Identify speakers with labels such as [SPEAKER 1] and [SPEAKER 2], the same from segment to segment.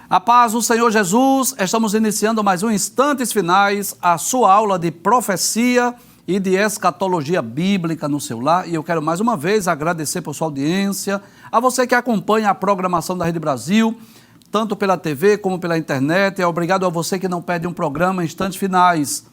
[SPEAKER 1] A paz do Senhor Jesus, estamos iniciando mais um Instantes Finais, a sua aula de profecia e de escatologia bíblica no seu lar. E eu quero mais uma vez agradecer por sua audiência, a você que acompanha a programação da Rede Brasil, tanto pela TV como pela internet. Obrigado a você que não perde um programa Instantes Finais.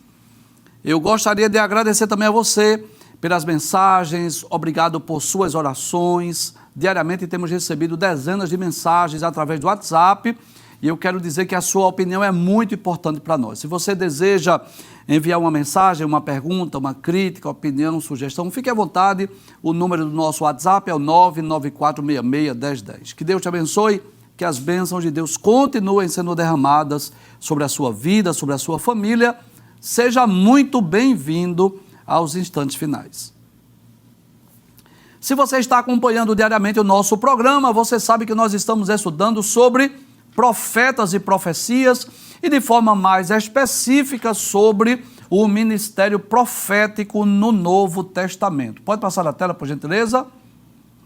[SPEAKER 1] Eu gostaria de agradecer também a você pelas mensagens, obrigado por suas orações. Diariamente temos recebido dezenas de mensagens através do WhatsApp. E eu quero dizer que a sua opinião é muito importante para nós. Se você deseja enviar uma mensagem, uma pergunta, uma crítica, opinião, sugestão, fique à vontade. O número do nosso WhatsApp é o 994661010. Que Deus te abençoe, que as bênçãos de Deus continuem sendo derramadas sobre a sua vida, sobre a sua família. Seja muito bem-vindo aos Instantes Finais. Se você está acompanhando diariamente o nosso programa, você sabe que nós estamos estudando sobre profetas e profecias e de forma mais específica sobre o ministério profético no Novo Testamento. Pode passar a tela, por gentileza?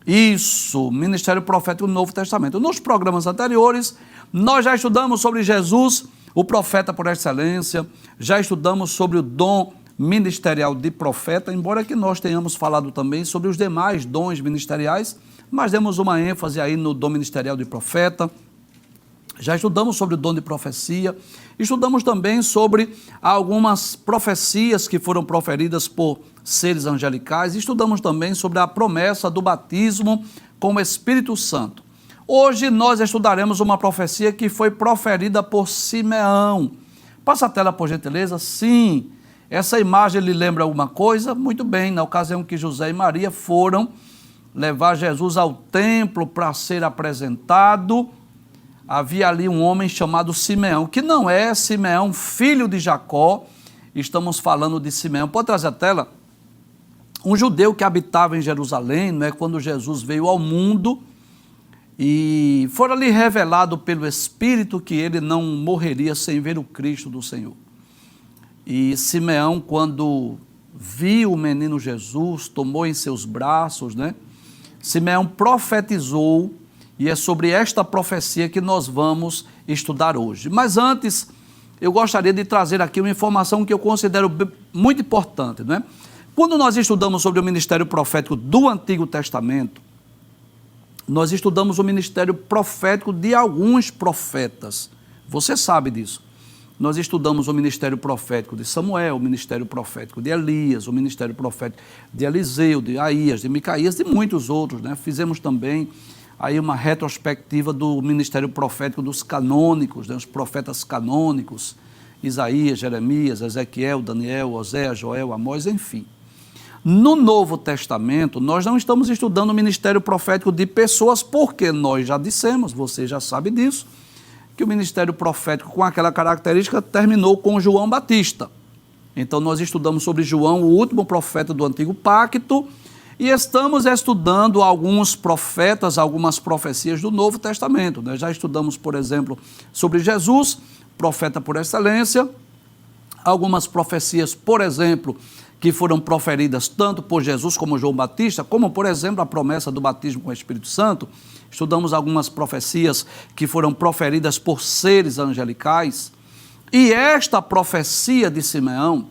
[SPEAKER 1] Isso, ministério profético no Novo Testamento. Nos programas anteriores, nós já estudamos sobre Jesus, o profeta por excelência, já estudamos sobre o dom ministerial de profeta, embora que nós tenhamos falado também sobre os demais dons ministeriais, mas demos uma ênfase aí no dom ministerial de profeta. Já estudamos sobre o dom de profecia, estudamos também sobre algumas profecias que foram proferidas por seres angelicais, estudamos também sobre a promessa do batismo com o Espírito Santo. Hoje nós estudaremos uma profecia que foi proferida por Simeão. Passa a tela, por gentileza. Sim, essa imagem lhe lembra alguma coisa? Muito bem, na ocasião que José e Maria foram levar Jesus ao templo para ser apresentado, havia ali um homem chamado Simeão, que não é Simeão, filho de Jacó. Estamos falando de Simeão. Pode trazer a tela? Um judeu que habitava em Jerusalém, não é, quando Jesus veio ao mundo, e fora lhe revelado pelo Espírito que ele não morreria sem ver o Cristo do Senhor. E Simeão, quando viu o menino Jesus, tomou em seus braços, né? Simeão profetizou. E é sobre esta profecia que nós vamos estudar hoje. Mas antes, eu gostaria de trazer aqui uma informação que eu considero muito importante, né? Quando nós estudamos sobre o ministério profético do Antigo Testamento, nós estudamos o ministério profético de alguns profetas. Você sabe disso. Nós estudamos o ministério profético de Samuel, o ministério profético de Elias, o ministério profético de Eliseu, de Aías, de Micaías, de muitos outros, né? Fizemos também aí uma retrospectiva do ministério profético dos canônicos, né, os profetas canônicos, Isaías, Jeremias, Ezequiel, Daniel, Oséias, Joel, Amós, enfim. No Novo Testamento, nós não estamos estudando o ministério profético de pessoas, porque nós já dissemos, você já sabe disso, que o ministério profético com aquela característica terminou com João Batista. Então nós estudamos sobre João, o último profeta do Antigo Pacto, e estamos estudando alguns profetas, algumas profecias do Novo Testamento. Nós já estudamos, por exemplo, sobre Jesus, profeta por excelência, algumas profecias, por exemplo, que foram proferidas tanto por Jesus como João Batista, como, por exemplo, a promessa do batismo com o Espírito Santo. Estudamos algumas profecias que foram proferidas por seres angelicais. E esta profecia de Simeão,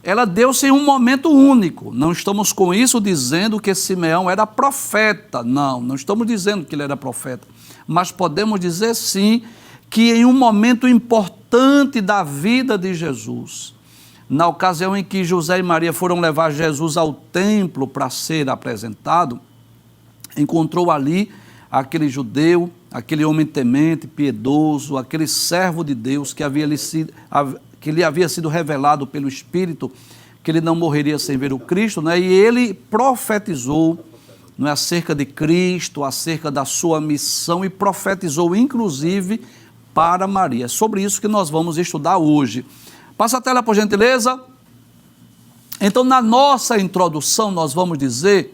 [SPEAKER 1] ela deu-se em um momento único. Não estamos com isso dizendo que Simeão era profeta. Não estamos dizendo que ele era profeta. Mas podemos dizer sim que em um momento importante da vida de Jesus, na ocasião em que José e Maria foram levar Jesus ao templo para ser apresentado, encontrou ali aquele judeu, aquele homem temente, piedoso, aquele servo de Deus que lhe havia sido revelado pelo Espírito, que ele não morreria sem ver o Cristo, né? E ele profetizou, né, acerca de Cristo, acerca da sua missão, e profetizou inclusive para Maria. É sobre isso que nós vamos estudar hoje. Passa a tela, por gentileza. Então, na nossa introdução, nós vamos dizer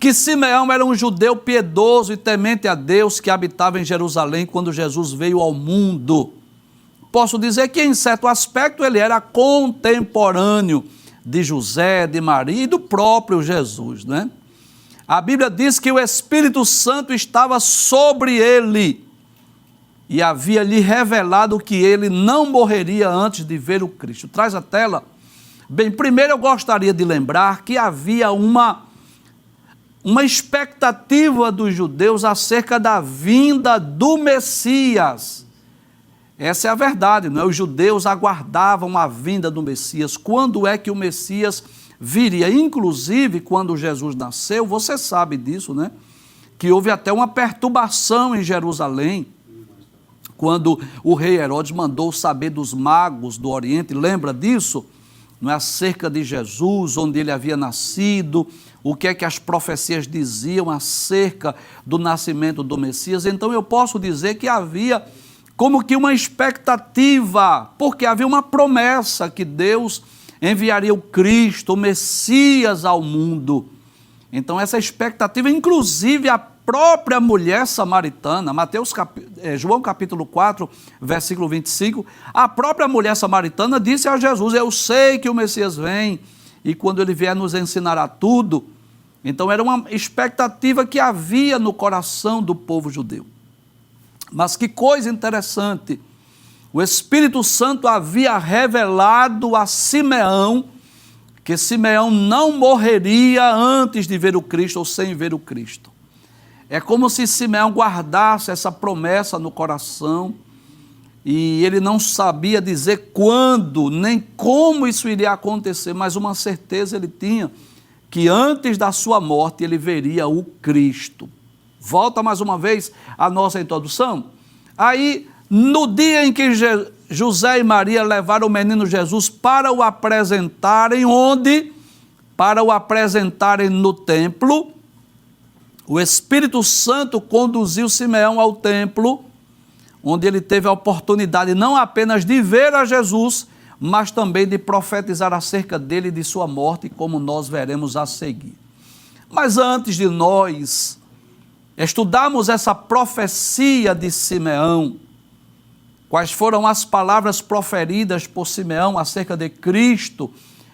[SPEAKER 1] que Simeão era um judeu piedoso e temente a Deus que habitava em Jerusalém quando Jesus veio ao mundo. Posso dizer que, em certo aspecto, ele era contemporâneo de José, de Maria e do próprio Jesus, né? A Bíblia diz que o Espírito Santo estava sobre ele. e havia lhe revelado que ele não morreria antes de ver o Cristo. Traz a tela. Bem, primeiro eu gostaria de lembrar que havia uma expectativa dos judeus acerca da vinda do Messias. Essa é a verdade, não é? Os judeus aguardavam a vinda do Messias. Quando é que o Messias viria? Inclusive, quando Jesus nasceu, você sabe disso, né? Que houve até uma perturbação em Jerusalém, quando o rei Herodes mandou saber dos magos do Oriente, lembra disso? Não é? Acerca de Jesus, onde ele havia nascido, o que é que as profecias diziam acerca do nascimento do Messias. Então eu posso dizer que havia como que uma expectativa, porque havia uma promessa que Deus enviaria o Cristo, o Messias ao mundo. Então essa expectativa, inclusive a própria mulher samaritana, João capítulo 4, versículo 25, a própria mulher samaritana disse a Jesus: eu sei que o Messias vem, e quando ele vier nos ensinará tudo. Então era uma expectativa que havia no coração do povo judeu. Mas que coisa interessante, o Espírito Santo havia revelado a Simeão que Simeão não morreria antes de ver o Cristo ou sem ver o Cristo. É como se Simeão guardasse essa promessa no coração e ele não sabia dizer quando, nem como isso iria acontecer, mas uma certeza ele tinha, que antes da sua morte ele veria o Cristo. Volta mais uma vez a nossa introdução. Aí, no dia em que José e Maria levaram o menino Jesus para o apresentarem, onde? Para o apresentarem no templo, o Espírito Santo conduziu Simeão ao templo, onde ele teve a oportunidade não apenas de ver a Jesus, mas também de profetizar acerca dele e de sua morte, como nós veremos a seguir. Mas antes de nós estudarmos essa profecia de Simeão, quais foram as palavras proferidas por Simeão acerca de Cristo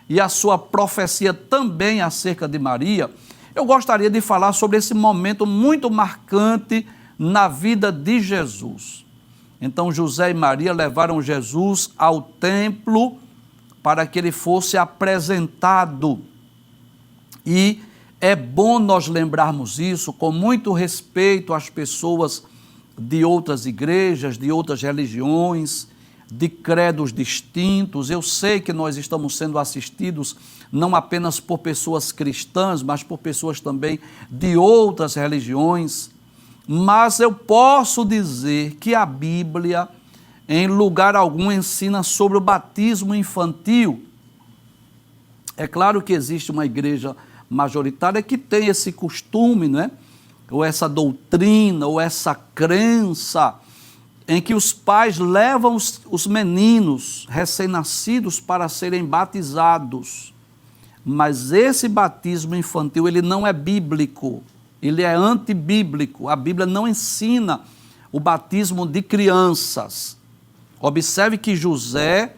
[SPEAKER 1] e a sua profecia também acerca de Maria, eu gostaria de falar sobre esse momento muito marcante na vida de Jesus. Então José e Maria levaram Jesus ao templo para que ele fosse apresentado. E é bom nós lembrarmos isso com muito respeito às pessoas de outras igrejas, de outras religiões, de credos distintos. Eu sei que nós estamos sendo assistidos não apenas por pessoas cristãs, mas por pessoas também de outras religiões. Mas eu posso dizer que a Bíblia, em lugar algum, ensina sobre o batismo infantil. É claro que existe uma igreja majoritária que tem esse costume, né? Ou essa doutrina, ou essa crença, em que os pais levam os meninos recém-nascidos para serem batizados. Mas esse batismo infantil, ele não é bíblico, ele é antibíblico. A Bíblia não ensina o batismo de crianças. Observe que José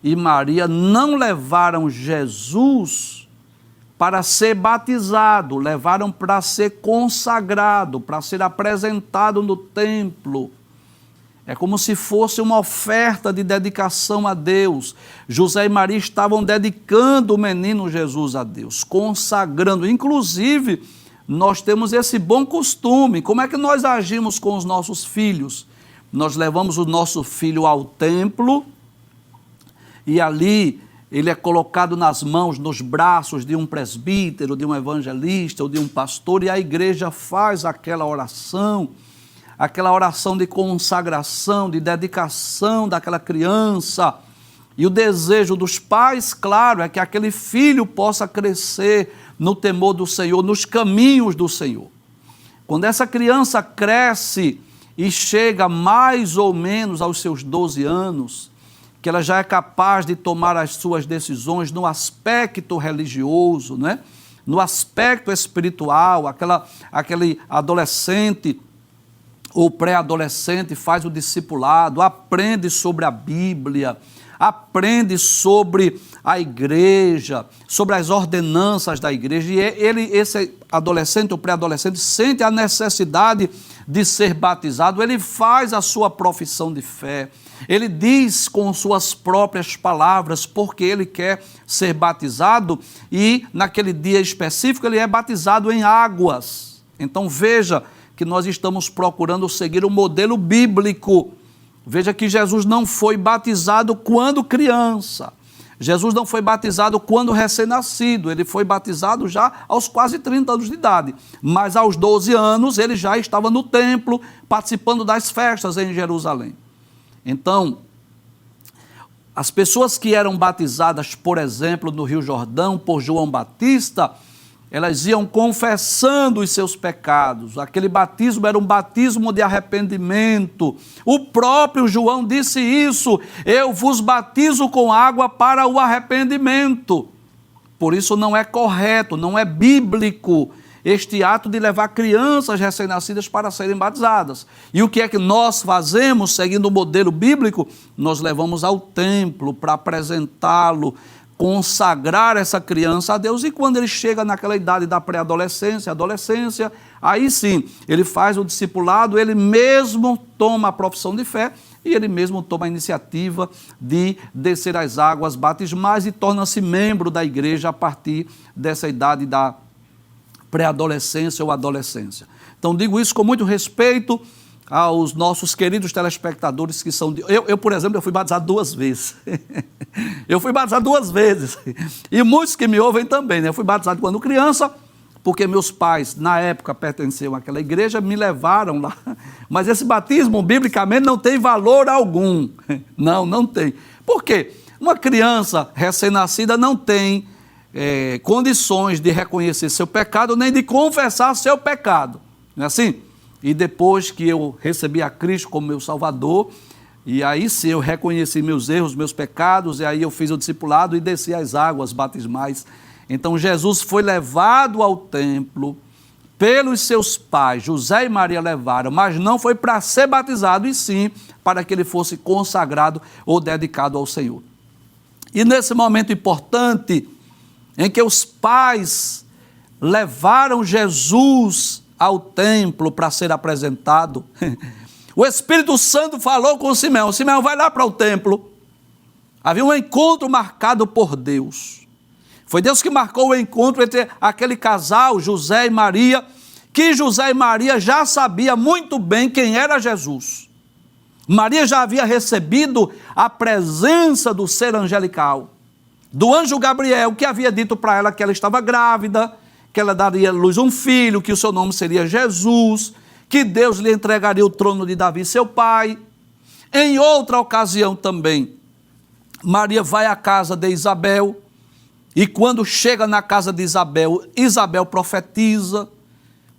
[SPEAKER 1] e Maria não levaram Jesus para ser batizado, levaram para ser consagrado, para ser apresentado no templo. É como se fosse uma oferta de dedicação a Deus. José e Maria estavam dedicando o menino Jesus a Deus, consagrando. Inclusive, nós temos esse bom costume. Como é que nós agimos com os nossos filhos? Nós levamos o nosso filho ao templo e ali ele é colocado nas mãos, nos braços de um presbítero, de um evangelista ou de um pastor, e a igreja faz aquela oração de consagração, de dedicação daquela criança. E o desejo dos pais, claro, é que aquele filho possa crescer no temor do Senhor, nos caminhos do Senhor. Quando essa criança cresce e chega mais ou menos aos seus 12 anos, que ela já é capaz de tomar as suas decisões no aspecto religioso, né? No aspecto espiritual, aquele adolescente ou pré-adolescente faz o discipulado, aprende sobre a Bíblia, aprende sobre a igreja, sobre as ordenanças da igreja, e esse adolescente ou pré-adolescente sente a necessidade de ser batizado, ele faz a sua profissão de fé. Ele diz com suas próprias palavras porque ele quer ser batizado e naquele dia específico ele é batizado em águas. Então veja que nós estamos procurando seguir o modelo bíblico. Veja que Jesus não foi batizado quando criança. Jesus não foi batizado quando recém-nascido, ele foi batizado já aos quase 30 anos de idade. Mas aos 12 anos ele já estava no templo, participando das festas em Jerusalém. Então, as pessoas que eram batizadas, por exemplo, no Rio Jordão, por João Batista, elas iam confessando os seus pecados. Aquele batismo era um batismo de arrependimento. O próprio João disse isso: eu vos batizo com água para o arrependimento. Por isso não é correto, não é bíblico este ato de levar crianças recém-nascidas para serem batizadas. E o que é que nós fazemos, seguindo o modelo bíblico? Nós levamos ao templo para apresentá-lo, consagrar essa criança a Deus, e quando ele chega naquela idade da pré-adolescência, adolescência, aí sim, ele faz o discipulado, ele mesmo toma a profissão de fé, e ele mesmo toma a iniciativa de descer as águas batismais e torna-se membro da igreja a partir dessa idade da pré-adolescência ou adolescência. Então digo isso com muito respeito aos nossos queridos telespectadores que são... Eu, por exemplo, eu fui batizado 2 vezes. Eu fui batizado 2 vezes. E muitos que me ouvem também, né? Eu fui batizado quando criança, porque meus pais, na época, pertenciam àquela igreja, me levaram lá. Mas esse batismo, biblicamente, não tem valor algum. Não tem. Por quê? Uma criança recém-nascida não tem condições de reconhecer seu pecado, nem de confessar seu pecado. Não é assim? E depois que eu recebi a Cristo como meu Salvador, e aí sim eu reconheci meus erros, meus pecados, e aí eu fiz o discipulado e desci as águas batismais. Então Jesus foi levado ao templo pelos seus pais, José e Maria levaram, mas não foi para ser batizado, e sim para que ele fosse consagrado ou dedicado ao Senhor. E nesse momento importante, em que os pais levaram Jesus ao templo para ser apresentado, o Espírito Santo falou com Simeão: Simeão, vai lá para o templo. Havia um encontro marcado por Deus. Foi Deus que marcou o encontro entre aquele casal, José e Maria, que José e Maria já sabia muito bem quem era Jesus. Maria já havia recebido a presença do ser angelical, do anjo Gabriel, que havia dito para ela que ela estava grávida, que ela daria à luz um filho, que o seu nome seria Jesus, que Deus lhe entregaria o trono de Davi, seu pai. Em outra ocasião também, Maria vai à casa de Isabel, e quando chega na casa de Isabel, Isabel profetiza,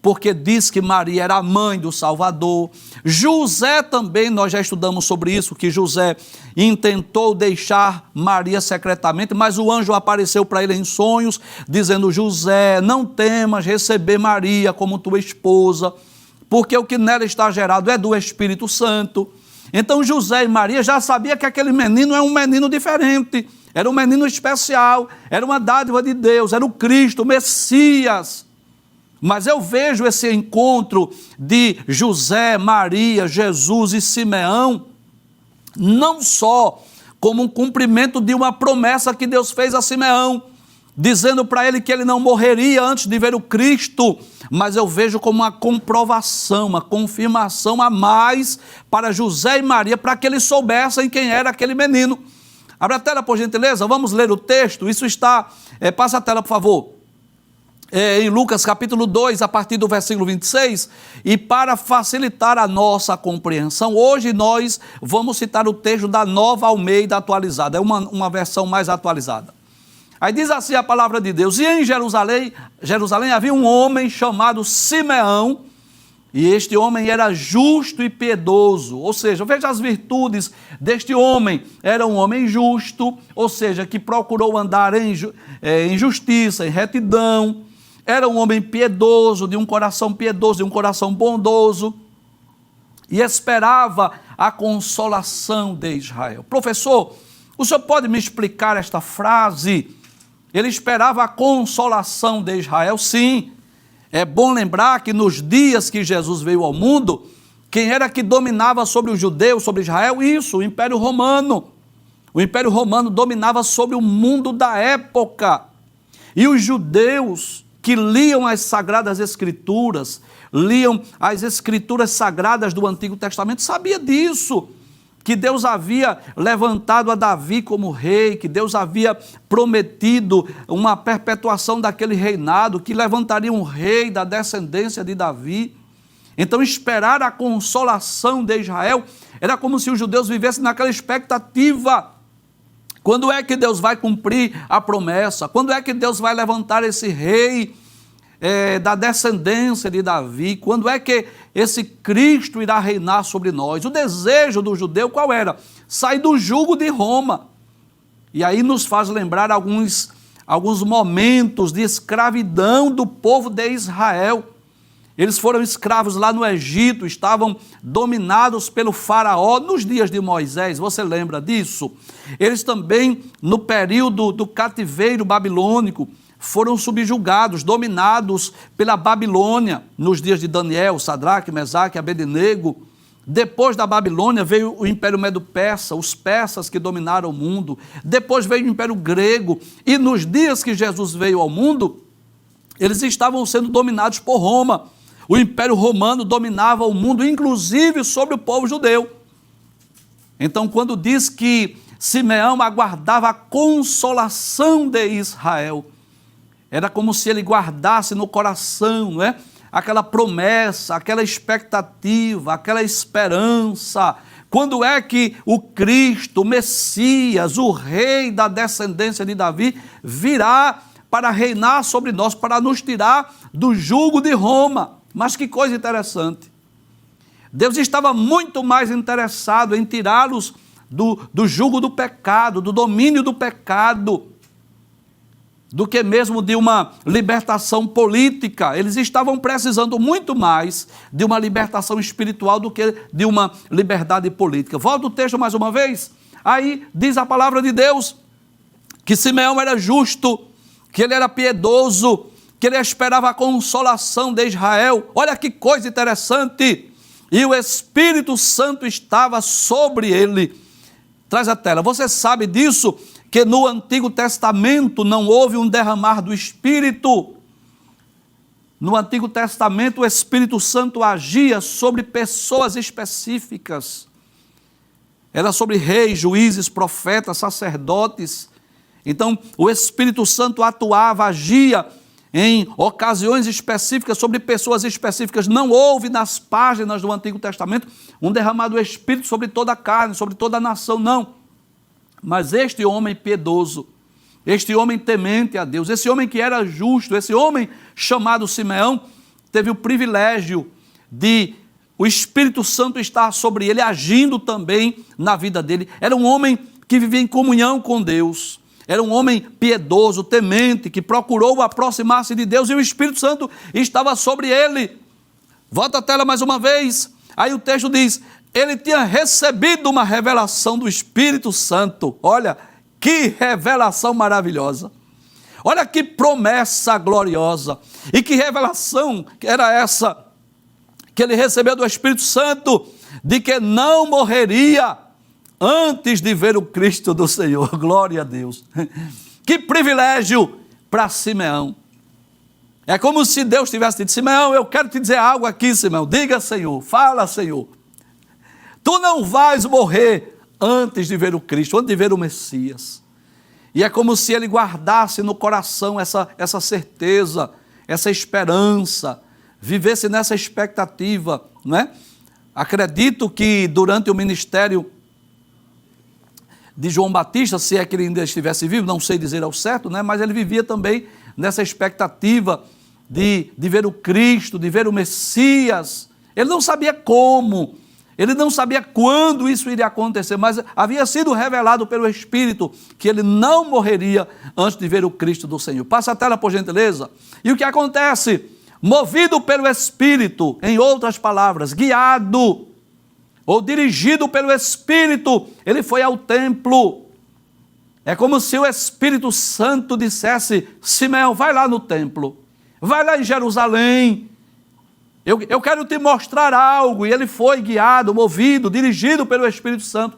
[SPEAKER 1] porque diz que Maria era a mãe do Salvador. José também, nós já estudamos sobre isso, que José intentou deixar Maria secretamente, mas o anjo apareceu para ele em sonhos, dizendo: José, não temas receber Maria como tua esposa, porque o que nela está gerado é do Espírito Santo. Então José e Maria já sabiam que aquele menino é um menino diferente, era um menino especial, era uma dádiva de Deus, era o Cristo, o Messias. Mas eu vejo esse encontro de José, Maria, Jesus e Simeão não só como um cumprimento de uma promessa que Deus fez a Simeão, dizendo para ele que ele não morreria antes de ver o Cristo, mas eu vejo como uma comprovação, uma confirmação a mais para José e Maria, para que eles soubessem quem era aquele menino. Abra a tela, por gentileza, vamos ler o texto. Isso está, passa a tela, por favor. Em Lucas capítulo 2, a partir do versículo 26, e para facilitar a nossa compreensão, hoje nós vamos citar o texto da Nova Almeida atualizada, é uma versão mais atualizada. Aí diz assim a palavra de Deus: e em Jerusalém havia um homem chamado Simeão, e este homem era justo e piedoso, ou seja, veja as virtudes deste homem. Era um homem justo, ou seja, que procurou andar em justiça, em retidão. Era um homem piedoso, de um coração piedoso, de um coração bondoso, e esperava a consolação de Israel. Professor, o senhor pode me explicar esta frase? Ele esperava a consolação de Israel? Sim, É bom lembrar que nos dias que Jesus veio ao mundo, quem era que dominava sobre os judeus, sobre Israel? Isso, o Império Romano. O Império Romano dominava sobre o mundo da época. E os judeus que liam as Sagradas Escrituras, liam as Escrituras Sagradas do Antigo Testamento, sabia disso, que Deus havia levantado a Davi como rei, que Deus havia prometido uma perpetuação daquele reinado, que levantaria um rei da descendência de Davi. Então, esperar a consolação de Israel era como se os judeus vivessem naquela expectativa. Quando é que Deus vai cumprir a promessa? Quando é que Deus vai levantar esse rei da descendência de Davi? Quando é que esse Cristo irá reinar sobre nós? O desejo do judeu qual era? Sair do jugo de Roma. E aí nos faz lembrar alguns momentos de escravidão do povo de Israel. Eles foram escravos lá no Egito, estavam dominados pelo faraó nos dias de Moisés, você lembra disso? Eles também, no período do cativeiro babilônico, foram subjugados, dominados pela Babilônia, nos dias de Daniel, Sadraque, Mesaque, Abednego. Depois da Babilônia veio o Império Medo-Persa, os persas que dominaram o mundo. Depois veio o Império Grego. E nos dias que Jesus veio ao mundo, eles estavam sendo dominados por Roma. O Império Romano dominava o mundo, inclusive sobre o povo judeu. Então, quando diz que Simeão aguardava a consolação de Israel, era como se ele guardasse no coração, né, aquela promessa, aquela expectativa, aquela esperança. Quando é que o Cristo, o Messias, o rei da descendência de Davi, virá para reinar sobre nós, para nos tirar do jugo de Roma? Mas que coisa interessante. Deus estava muito mais interessado em tirá-los do jugo do pecado, do domínio do pecado, do que mesmo de uma libertação política. Eles estavam precisando muito mais de uma libertação espiritual do que de uma liberdade política. Volta o texto mais uma vez. Aí diz a palavra de Deus que Simeão era justo, que ele era piedoso, que ele esperava a consolação de Israel. Olha que coisa interessante. E o Espírito Santo estava sobre ele. Traz a tela. Você sabe disso? Que no Antigo Testamento não houve um derramar do Espírito. No Antigo Testamento o Espírito Santo agia sobre pessoas específicas. Era sobre reis, juízes, profetas, sacerdotes. Então o Espírito Santo atuava, agia em ocasiões específicas, sobre pessoas específicas. Não houve nas páginas do Antigo Testamento um derramar do Espírito sobre toda a carne, sobre toda a nação, não. Mas este homem piedoso, este homem temente a Deus, esse homem que era justo, esse homem chamado Simeão, teve o privilégio de o Espírito Santo estar sobre ele, agindo também na vida dele. Era um homem que vivia em comunhão com Deus. Era um homem piedoso, temente, que procurou aproximar-se de Deus, e o Espírito Santo estava sobre ele. Volta a tela mais uma vez. Aí o texto diz, ele tinha recebido uma revelação do Espírito Santo. Olha, que revelação maravilhosa. Olha que promessa gloriosa. E que revelação era essa que ele recebeu do Espírito Santo, de que não morreria antes de ver o Cristo do Senhor. Glória a Deus. Que privilégio para Simeão. É como se Deus tivesse dito, Simeão, eu quero te dizer algo aqui, Simeão. Diga, Senhor, fala, Senhor. Tu não vais morrer antes de ver o Cristo, antes de ver o Messias. E é como se ele guardasse no coração essa certeza, essa esperança, vivesse nessa expectativa, não é? Acredito que durante o ministério de João Batista, se é que ele ainda estivesse vivo, não sei dizer ao certo, né? Mas ele vivia também nessa expectativa de ver o Cristo, de ver o Messias. Ele não sabia como, ele não sabia quando isso iria acontecer, mas havia sido revelado pelo Espírito que ele não morreria antes de ver o Cristo do Senhor. Passa a tela, por gentileza. E o que acontece? Movido pelo Espírito, em outras palavras, guiado ou dirigido pelo Espírito, ele foi ao templo. É como se o Espírito Santo dissesse, Simeão, vai lá no templo. vai lá em Jerusalém, eu quero te mostrar algo. E ele foi guiado, movido, dirigido pelo Espírito Santo.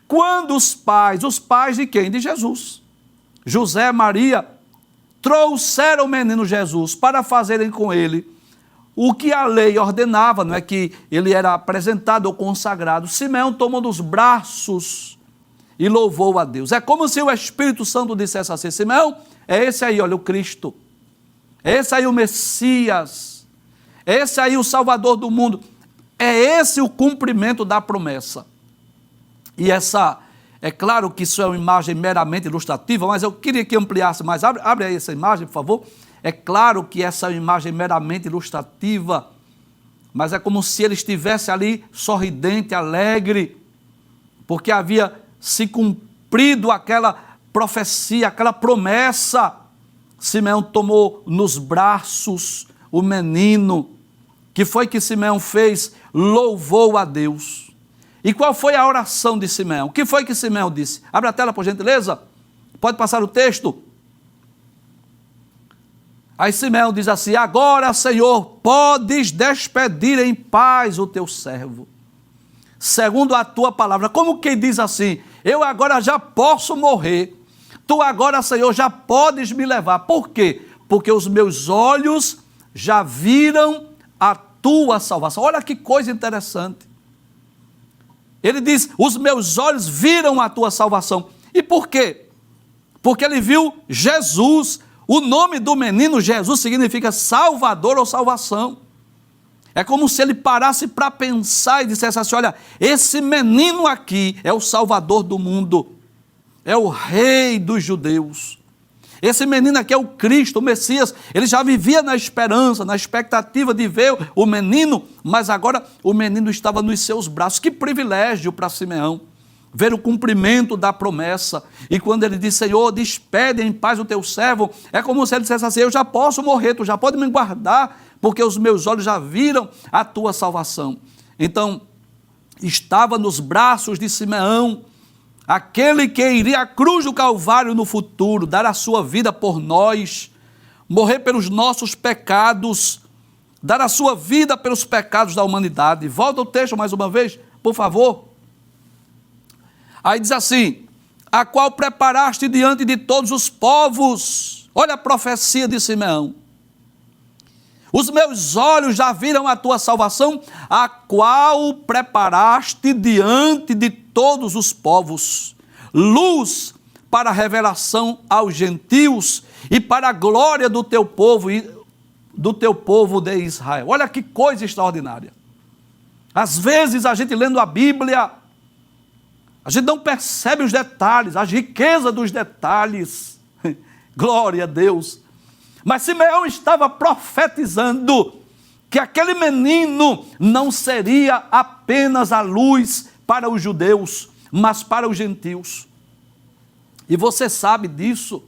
[SPEAKER 1] Quando os pais de quem? De Jesus, José, Maria, trouxeram o menino Jesus para fazerem com ele o que a lei ordenava, não é que ele era apresentado ou consagrado. Simeão tomou nos braços e louvou a Deus. É como se o Espírito Santo dissesse assim: Simeão, é esse aí, olha, o Cristo, é esse aí o Messias, é esse aí o Salvador do mundo, é esse o cumprimento da promessa. E é claro que isso é uma imagem meramente ilustrativa, mas eu queria que ampliasse mais. Abre aí essa imagem, por favor. É claro que essa é uma imagem meramente ilustrativa, mas é como se ele estivesse ali sorridente, alegre, porque havia se cumprido aquela profecia, aquela promessa. Simeão tomou nos braços o menino. Que foi que Simeão fez? Louvou a Deus. E qual foi a oração de Simeão? O que foi que Simeão disse? Abre a tela, por gentileza. Pode passar o texto. Aí Simeão diz assim: agora, Senhor, podes despedir em paz o teu servo, segundo a tua palavra. Como quem diz assim: eu agora já posso morrer, tu agora, Senhor, já podes me levar. Por quê? Porque os meus olhos já viram a tua salvação. Olha que coisa interessante. Ele diz: os meus olhos viram a tua salvação. E por quê? Porque ele viu Jesus. O nome do menino Jesus significa Salvador ou salvação. É como se ele parasse para pensar e dissesse assim: olha, esse menino aqui é o Salvador do mundo, é o Rei dos judeus. Esse menino aqui é o Cristo, o Messias. Ele já vivia na esperança, na expectativa de ver o menino, mas agora o menino estava nos seus braços. Que privilégio para Simeão ver o cumprimento da promessa. E quando ele diz: Senhor, despede em paz o teu servo, é como se ele dissesse assim: eu já posso morrer, tu já pode me guardar, porque os meus olhos já viram a tua salvação. Então, estava nos braços de Simeão aquele que iria à cruz do Calvário no futuro, dar a sua vida por nós, morrer pelos nossos pecados, dar a sua vida pelos pecados da humanidade. Volta o texto mais uma vez, por favor. Aí diz assim: a qual preparaste diante de todos os povos. Olha a profecia de Simeão. Os meus olhos já viram a tua salvação, a qual preparaste diante de todos os povos, luz para a revelação aos gentios e para a glória do teu povo e do teu povo de Israel. Olha que coisa extraordinária. Às vezes a gente lendo a Bíblia, a gente não percebe os detalhes, a riqueza dos detalhes. Glória a Deus. Mas Simeão estava profetizando que aquele menino não seria apenas a luz para os judeus, mas para os gentios. E você sabe disso,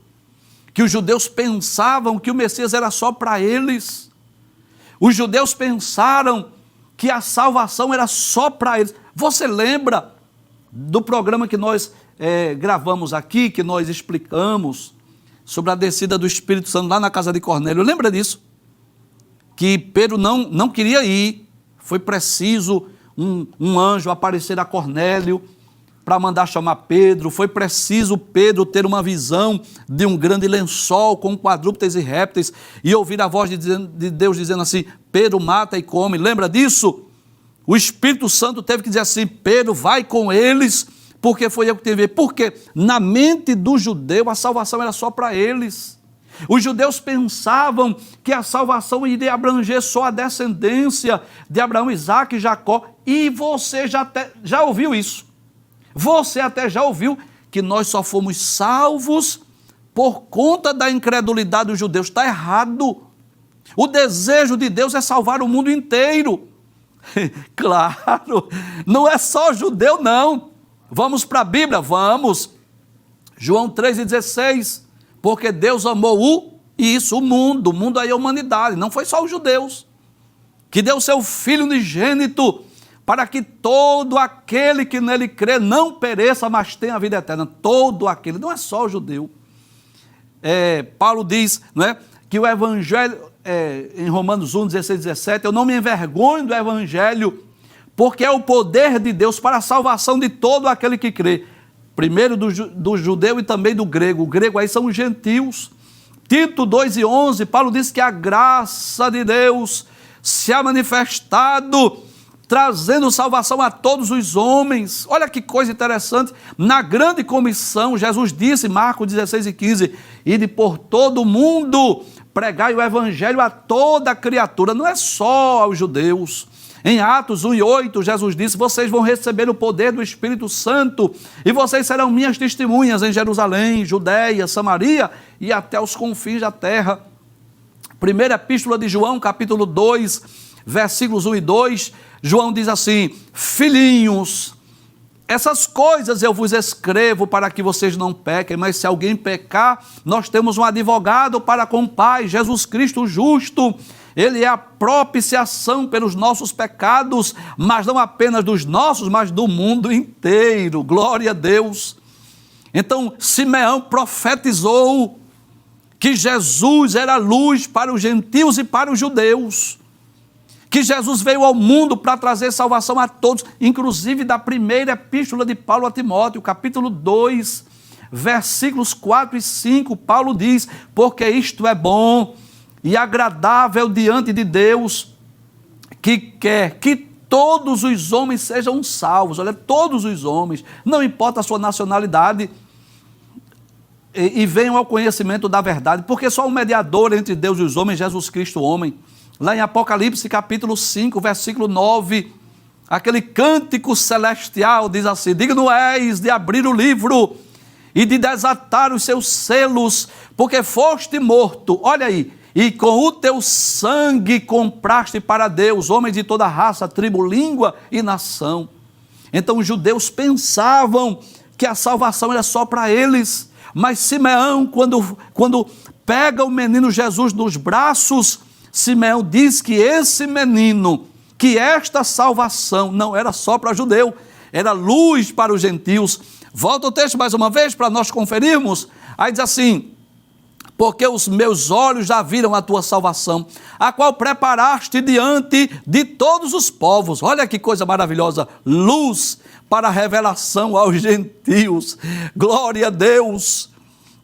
[SPEAKER 1] que os judeus pensavam que o Messias era só para eles. Os judeus pensaram que a salvação era só para eles. Você lembra do programa que nós gravamos aqui, que nós explicamos sobre a descida do Espírito Santo lá na casa de Cornélio? Lembra disso? Que Pedro não queria ir, foi preciso um anjo aparecer a Cornélio para mandar chamar Pedro, foi preciso Pedro ter uma visão de um grande lençol com quadrúpedes e répteis e ouvir a voz de Deus dizendo assim: Pedro, mata e come. Lembra disso? O Espírito Santo teve que dizer assim: Pedro, vai com eles, porque foi eu que teve. Porque na mente do judeu a salvação era só para eles. Os judeus pensavam que a salvação iria abranger só a descendência de Abraão, Isaque e Jacó. E você já ouviu isso. Você até já ouviu que nós só fomos salvos por conta da incredulidade dos judeus. Está errado. O desejo de Deus é salvar o mundo inteiro. Claro, não é só judeu não. Vamos para a Bíblia? Vamos. João 3,16. Porque Deus amou o mundo aí é a humanidade. Não foi só os judeus. Que deu seu Filho unigênito para que todo aquele que nele crê não pereça, mas tenha a vida eterna. Todo aquele, não é só o judeu. Paulo diz, não é, que o evangelho em Romanos 1, 16, 17, eu não me envergonho do evangelho, porque é o poder de Deus para a salvação de todo aquele que crê. Primeiro do judeu e também do grego. O grego aí são os gentios. Tito 2:11, Paulo diz que a graça de Deus se ha manifestado, trazendo salvação a todos os homens. Olha que coisa interessante. Na grande comissão, Jesus disse, Marcos 16:15, ide por todo o mundo, pregai o evangelho a toda criatura, não é só aos judeus. Em Atos 1:8, Jesus disse, vocês vão receber o poder do Espírito Santo e vocês serão minhas testemunhas em Jerusalém, Judeia, Samaria e até os confins da terra. Primeira Epístola de João, capítulo 2, versículos 1 e 2, João diz assim, filhinhos, essas coisas eu vos escrevo para que vocês não pequem, mas se alguém pecar, nós temos um advogado para com o Pai, Jesus Cristo justo. Ele é a propiciação pelos nossos pecados, mas não apenas dos nossos, mas do mundo inteiro. Glória a Deus. Então, Simeão profetizou que Jesus era luz para os gentios e para os judeus. Que Jesus veio ao mundo para trazer salvação a todos, inclusive da primeira epístola de Paulo a Timóteo, capítulo 2, versículos 4 e 5, Paulo diz, porque isto é bom e agradável diante de Deus, que quer que todos os homens sejam salvos. Olha, todos os homens, não importa a sua nacionalidade, e venham ao conhecimento da verdade, porque só um mediador entre Deus e os homens, Jesus Cristo, homem. Lá em Apocalipse, capítulo 5, versículo 9, aquele cântico celestial diz assim, digno és de abrir o livro e de desatar os seus selos, porque foste morto, olha aí, e com o teu sangue compraste para Deus homens de toda raça, tribo, língua e nação. Então os judeus pensavam que a salvação era só para eles, mas Simeão, quando pega o menino Jesus nos braços, Simeão diz que esse menino, que esta salvação não era só para judeu, era luz para os gentios. Volta o texto mais uma vez para nós conferirmos. Aí diz assim, porque os meus olhos já viram a tua salvação, a qual preparaste diante de todos os povos. Olha que coisa maravilhosa, luz para a revelação aos gentios. Glória a Deus,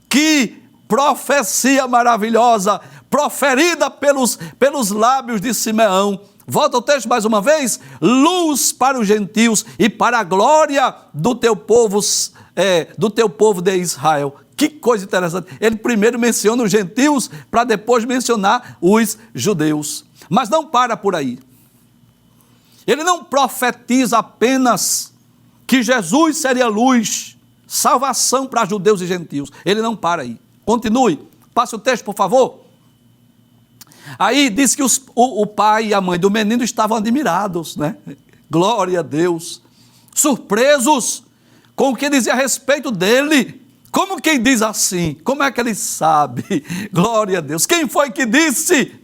[SPEAKER 1] que profecia maravilhosa, proferida pelos lábios de Simeão. Volta o texto mais uma vez, luz para os gentios e para a glória do teu povo de Israel. Que coisa interessante, ele primeiro menciona os gentios para depois mencionar os judeus. Mas não para por aí. Ele não profetiza apenas que Jesus seria luz, salvação para judeus e gentios. Ele não para aí. Continue, passe o texto, por favor. Aí diz que o pai e a mãe do menino estavam admirados, né? Glória a Deus, surpresos com o que dizia a respeito dele. Como quem diz assim? Como é que ele sabe? Glória a Deus. Quem foi que disse?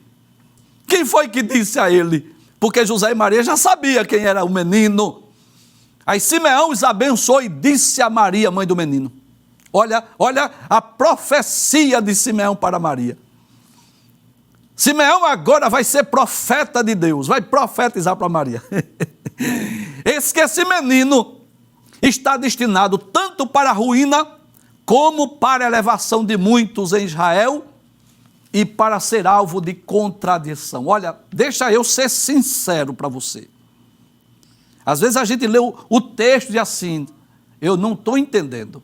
[SPEAKER 1] Quem foi que disse a ele? Porque José e Maria já sabiam quem era o menino. Aí Simeão os abençoou e disse a Maria, mãe do menino. Olha a profecia de Simeão para Maria. Simeão agora vai ser profeta de Deus, vai profetizar para Maria. Esse menino está destinado tanto para a ruína, como para a elevação de muitos em Israel e para ser alvo de contradição. Olha, deixa eu ser sincero para você. Às vezes a gente lê o texto e diz assim, eu não estou entendendo.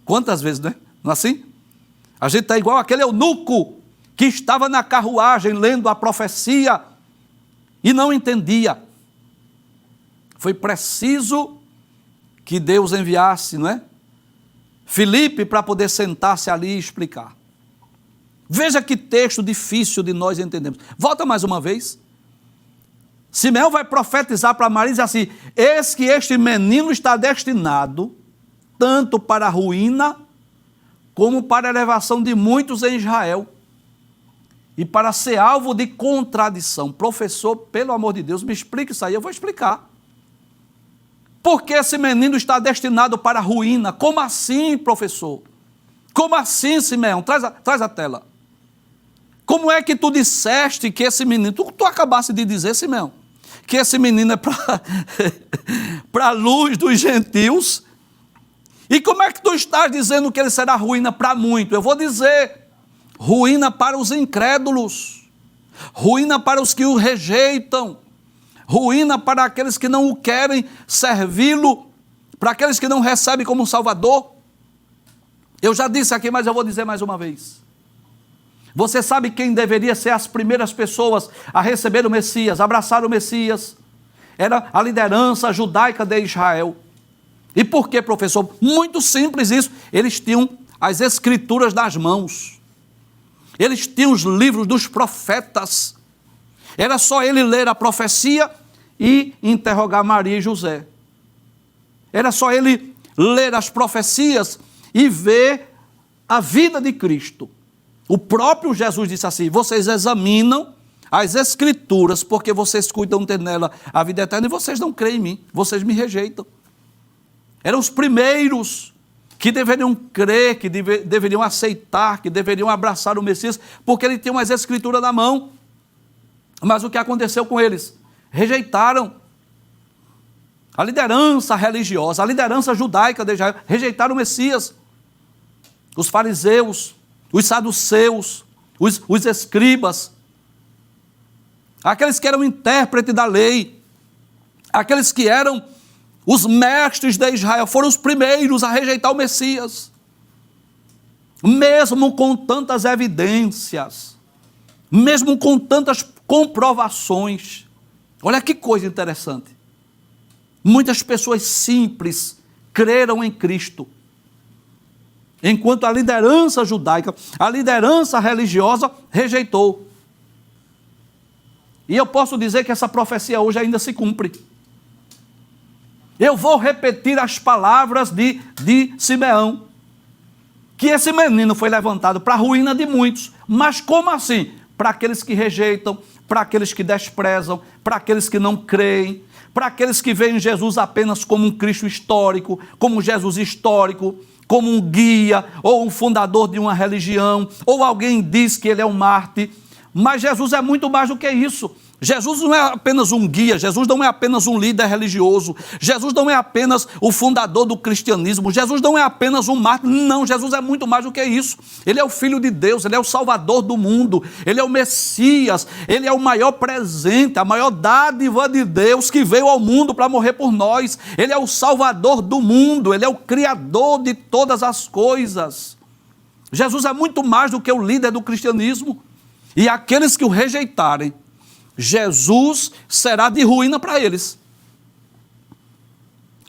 [SPEAKER 1] Quantas vezes, né? Não é assim? A gente está igual aquele eunuco que estava na carruagem lendo a profecia e não entendia. Foi preciso que Deus enviasse, não é? Filipe para poder sentar-se ali e explicar. Veja que texto difícil de nós entendermos. Volta mais uma vez. Simeão vai profetizar para Maria e diz assim, eis que este menino está destinado tanto para a ruína como para a elevação de muitos em Israel e para ser alvo de contradição. Professor, pelo amor de Deus, me explique isso aí, eu vou explicar. Porque esse menino está destinado para a ruína? Como assim, professor? Como assim, Simeão? Traz a tela. Como é que tu disseste que esse menino... Tu acabaste de dizer, Simeão, que esse menino é para a luz dos gentios. E como é que tu estás dizendo que ele será ruína para muito? Eu vou dizer, ruína para os incrédulos, ruína para os que o rejeitam, ruína para aqueles que não o querem servi-lo, para aqueles que não recebem como Salvador. Eu já disse aqui, mas eu vou dizer mais uma vez. Você sabe quem deveria ser as primeiras pessoas a receber o Messias, abraçar o Messias? Era a liderança judaica de Israel. E por que, professor? Muito simples isso. Eles tinham as escrituras nas mãos. Eles tinham os livros dos profetas. Era só ele ler a profecia e interrogar Maria e José. Era só ele ler as profecias e ver a vida de Cristo. O próprio Jesus disse assim: vocês examinam as escrituras porque vocês cuidam ter nela a vida eterna e vocês não creem em mim, vocês me rejeitam. Eram os primeiros que deveriam crer, que deveriam aceitar, que deveriam abraçar o Messias, porque ele tinha as escrituras na mão. Mas o que aconteceu com eles? Rejeitaram. A liderança religiosa, a liderança judaica de Israel, rejeitaram o Messias. Os fariseus, os saduceus, os escribas, aqueles que eram intérpretes da lei, aqueles que eram os mestres de Israel, foram os primeiros a rejeitar o Messias. Mesmo com tantas evidências, mesmo com tantas comprovações. Olha que coisa interessante. Muitas pessoas simples creram em Cristo, enquanto a liderança judaica, a liderança religiosa rejeitou. E eu posso dizer que essa profecia hoje ainda se cumpre. Eu vou repetir as palavras de Simeão, que esse menino foi levantado para a ruína de muitos. Mas como assim? Para aqueles que rejeitam, para aqueles que desprezam, para aqueles que não creem, para aqueles que veem Jesus apenas como um Cristo histórico, como Jesus histórico, como um guia, ou um fundador de uma religião, ou alguém diz que ele é um mártir. Mas Jesus é muito mais do que isso. Jesus não é apenas um guia, Jesus não é apenas um líder religioso, Jesus não é apenas o fundador do cristianismo, Jesus não é apenas um mártir, não, Jesus é muito mais do que isso. Ele é o Filho de Deus, Ele é o Salvador do mundo, Ele é o Messias, Ele é o maior presente, a maior dádiva de Deus que veio ao mundo para morrer por nós. Ele é o Salvador do mundo, Ele é o Criador de todas as coisas. Jesus é muito mais do que o líder do cristianismo. E aqueles que o rejeitarem, Jesus será de ruína para eles.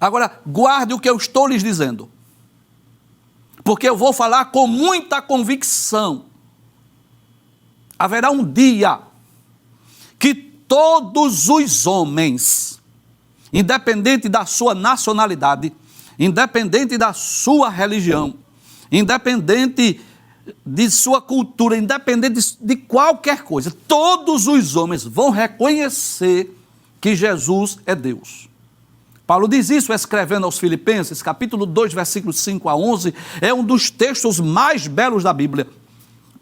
[SPEAKER 1] Agora, guarde o que eu estou lhes dizendo, porque eu vou falar com muita convicção. Haverá um dia que todos os homens, independente da sua nacionalidade, independente da sua religião, independente de sua cultura, independente de qualquer coisa, todos os homens vão reconhecer que Jesus é Deus. Paulo diz isso escrevendo aos Filipenses, capítulo 2, versículos 5 a 11, é um dos textos mais belos da Bíblia.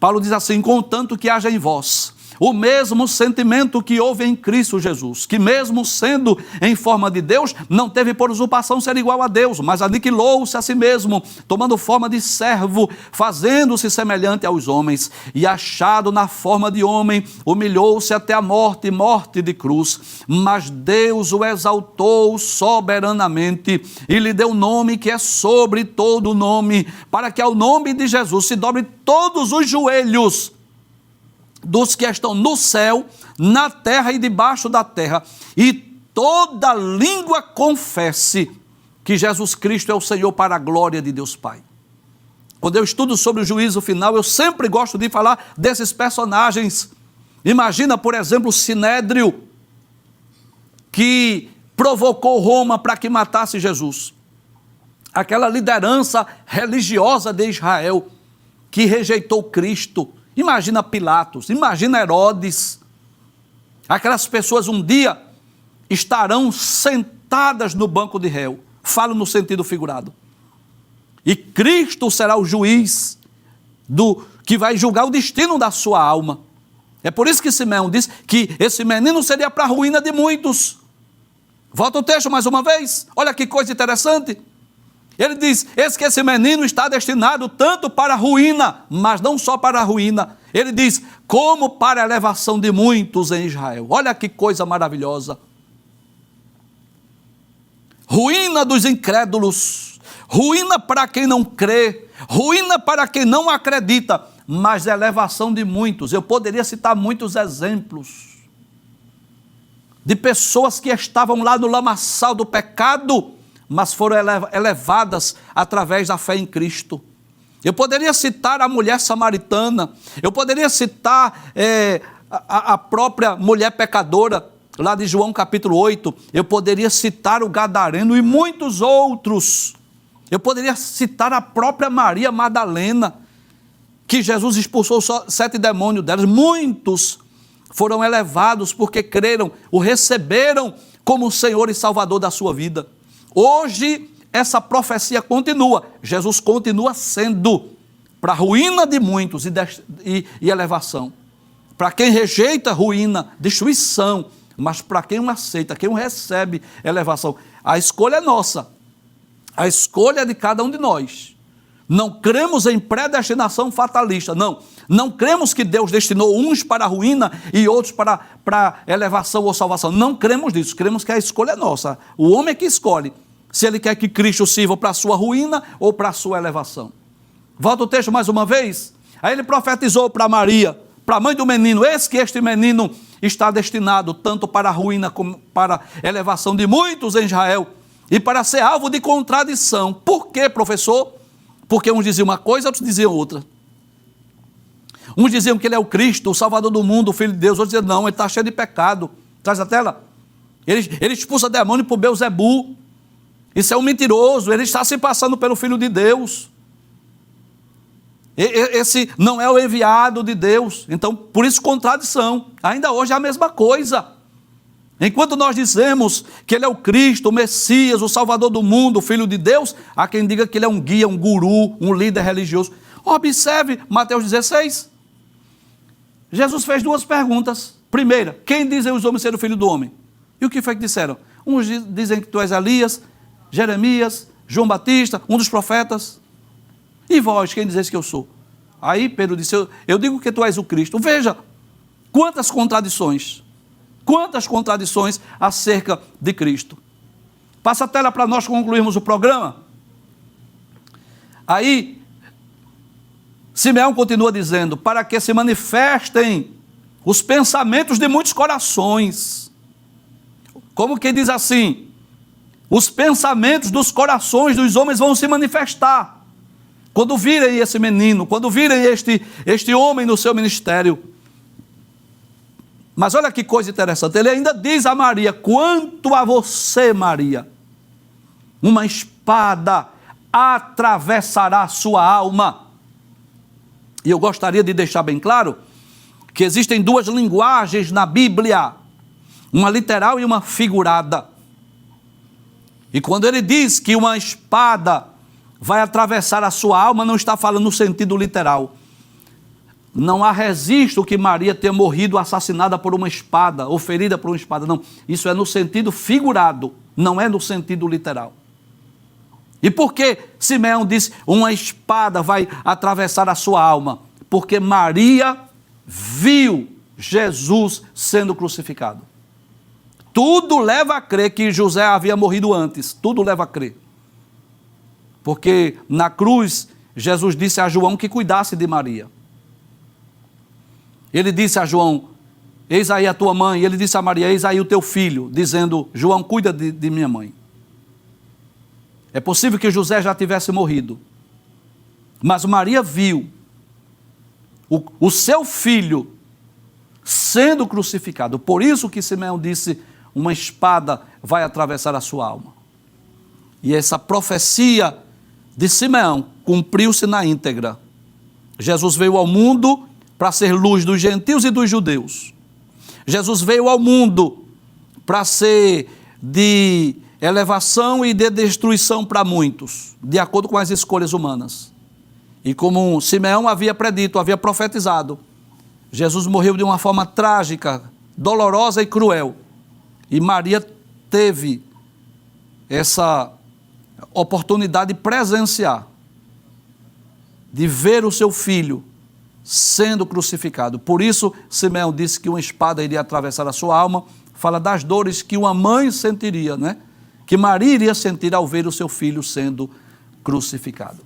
[SPEAKER 1] Paulo diz assim: contanto que haja em vós o mesmo sentimento que houve em Cristo Jesus, que mesmo sendo em forma de Deus, não teve por usurpação ser igual a Deus, mas aniquilou-se a si mesmo, tomando forma de servo, fazendo-se semelhante aos homens, e achado na forma de homem, humilhou-se até a morte, morte de cruz. Mas Deus o exaltou soberanamente e lhe deu nome que é sobre todo nome, para que ao nome de Jesus se dobre todos os joelhos dos que estão no céu, na terra e debaixo da terra, e toda língua confesse que Jesus Cristo é o Senhor, para a glória de Deus Pai. Quando eu estudo sobre o juízo final, eu sempre gosto de falar desses personagens. Imagina, por exemplo, Sinédrio, que provocou Roma para que matasse Jesus. Aquela liderança religiosa de Israel que rejeitou Cristo. Imagina Pilatos, imagina Herodes. Aquelas pessoas um dia estarão sentadas no banco de réu. Falo no sentido figurado. E Cristo será o juiz que vai julgar o destino da sua alma. É por isso que Simeão diz que esse menino seria para a ruína de muitos. Volta o texto mais uma vez, olha que coisa interessante. Ele diz, eis que esse menino está destinado tanto para a ruína, mas não só para a ruína. Ele diz, como para a elevação de muitos em Israel. Olha que coisa maravilhosa. Ruína dos incrédulos, ruína para quem não crê, ruína para quem não acredita, mas elevação de muitos. Eu poderia citar muitos exemplos de pessoas que estavam lá no lamaçal do pecado, mas foram elevadas através da fé em Cristo. Eu poderia citar a mulher samaritana, eu poderia citar a própria mulher pecadora, lá de João capítulo 8, eu poderia citar o Gadareno e muitos outros. Eu poderia citar a própria Maria Madalena, que Jesus expulsou só 7 demônios delas. Muitos foram elevados porque creram, o receberam como Senhor e Salvador da sua vida. Hoje, essa profecia continua. Jesus continua sendo para a ruína de muitos e elevação. Para quem rejeita, ruína, destruição. Mas para quem o aceita, quem o recebe, elevação. A escolha é nossa. A escolha é de cada um de nós. Não cremos em predestinação fatalista. Não cremos que Deus destinou uns para a ruína e outros para elevação ou salvação. Não cremos nisso. Cremos que a escolha é nossa. O homem é que escolhe se ele quer que Cristo sirva para a sua ruína ou para a sua elevação. Volta o texto mais uma vez. Aí ele profetizou para Maria, para a mãe do menino, eis que este menino está destinado tanto para a ruína como para a elevação de muitos em Israel e para ser alvo de contradição. Por quê, professor? Porque uns diziam uma coisa, outros diziam outra. Uns diziam que ele é o Cristo, o Salvador do mundo, o Filho de Deus. Outros diziam, não, ele está cheio de pecado. Traz a tela. Ele expulsa demônio por Belzebu. Isso é um mentiroso, ele está se passando pelo Filho de Deus. Esse não é o enviado de Deus. Então, por isso, contradição. Ainda hoje é a mesma coisa. Enquanto nós dizemos que ele é o Cristo, o Messias, o Salvador do mundo, o Filho de Deus, há quem diga que ele é um guia, um guru, um líder religioso. Observe Mateus 16. Jesus fez 2 perguntas. Primeira, quem dizem os homens ser o Filho do Homem? E o que foi que disseram? Uns dizem que tu és Elias, Jeremias, João Batista, um dos profetas. E vós, quem dizeis que eu sou? Aí Pedro disse, eu digo que tu és o Cristo. Veja, quantas contradições acerca de Cristo. Passa a tela para nós concluirmos o programa. Aí, Simeão continua dizendo, para que se manifestem os pensamentos de muitos corações. Como que diz assim? Os pensamentos dos corações dos homens vão se manifestar. Quando virem esse menino, quando virem este homem no seu ministério. Mas olha que coisa interessante, ele ainda diz a Maria, quanto a você, Maria, uma espada atravessará a sua alma. E eu gostaria de deixar bem claro que existem 2 linguagens na Bíblia, uma literal e uma figurada. E quando ele diz que uma espada vai atravessar a sua alma, não está falando no sentido literal. Não há registro que Maria tenha morrido assassinada por uma espada, ou ferida por uma espada, não. Isso é no sentido figurado, não é no sentido literal. E por que Simeão disse, uma espada vai atravessar a sua alma? Porque Maria viu Jesus sendo crucificado. Tudo leva a crer que José havia morrido antes, tudo leva a crer. Porque na cruz, Jesus disse a João que cuidasse de Maria. Ele disse a João, eis aí a tua mãe. E ele disse a Maria, eis aí o teu filho, dizendo, João, cuida de minha mãe. É possível que José já tivesse morrido. Mas Maria viu o seu filho sendo crucificado. Por isso que Simeão disse, uma espada vai atravessar a sua alma. E essa profecia de Simeão cumpriu-se na íntegra. Jesus veio ao mundo para ser luz dos gentios e dos judeus. Jesus veio ao mundo para ser de elevação e de destruição para muitos, de acordo com as escolhas humanas. E como Simeão havia predito, havia profetizado, Jesus morreu de uma forma trágica, dolorosa e cruel. E Maria teve essa oportunidade de presenciar, de ver o seu filho sendo crucificado. Por isso, Simeão disse que uma espada iria atravessar a sua alma, fala das dores que uma mãe sentiria, né? Que Maria iria sentir ao ver o seu filho sendo crucificado.